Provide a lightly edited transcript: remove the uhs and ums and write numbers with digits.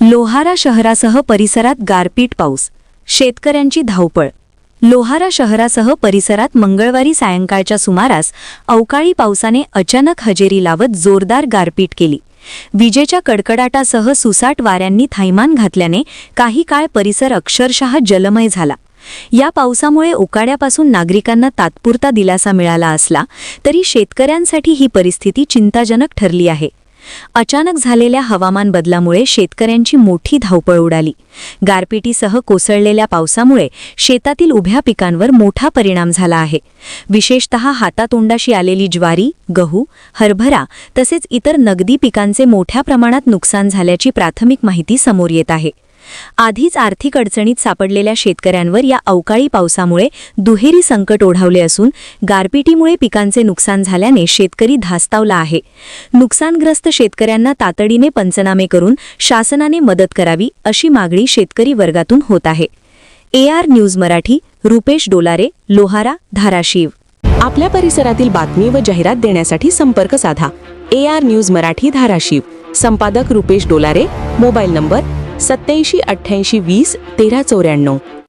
लोहारा शहरासह परिसरात गारपीट पाऊस, शेतकऱ्यांची धावपळ। लोहारा शहरासह परिसरात मंगळवारी सायंकाळच्या सुमारास अवकाळी पावसाने अचानक हजेरी लावत जोरदार गारपीट केली। विजेच्या कडकडाटासह सुसाट वाऱ्यांनी थैमान घातल्याने काही काळ परिसर अक्षरशः जलमय झाला। या पावसामुळे उकाड्यापासून नागरिकांना तात्पुरता दिलासा मिळाला असला तरी शेतकऱ्यांसाठी ही परिस्थिती चिंताजनक ठरली आहे। अचानक झालेल्या हवामान बदलामुळे शेतकऱ्यांची मोठी धावपळ उडाली। गारपिटीसह कोसळलेल्या पावसामुळे शेतातील उभ्या पिकांवर मोठा परिणाम झाला आहे। विशेषतः हातातोंडाशी आलेली ज्वारी, गहू, हरभरा तसेच इतर नगदी पिकांचे मोठ्या प्रमाणात नुकसान झाल्याची प्राथमिक माहिती समोर येत आहे। आधीच आर्थिक अडचणीत सापडलेल्या शेतकऱ्यांवर या अवकाळी पावसामुळे दुहेरी संकट ओढावले असून गारपिटीमुळे पिकांचे नुकसान झाल्याने शेतकरी धास्तावला आहे। नुकसानग्रस्त शेतकऱ्यांना तातडीने पंचनामे करून शासनाने मदत करावी अशी मागणी शेतकरी वर्गातून होत आहे। AR news Marathi, Rupesh Dolare, Lohara, Dharashiv. आपल्या परिसरातील बातमी व जाहिरात देण्यासाठी संपर्क साधा। AR news Marathi, Dharashiv. संपादक रुपेश डोलारे। Mobile number 87 88 20 13 94।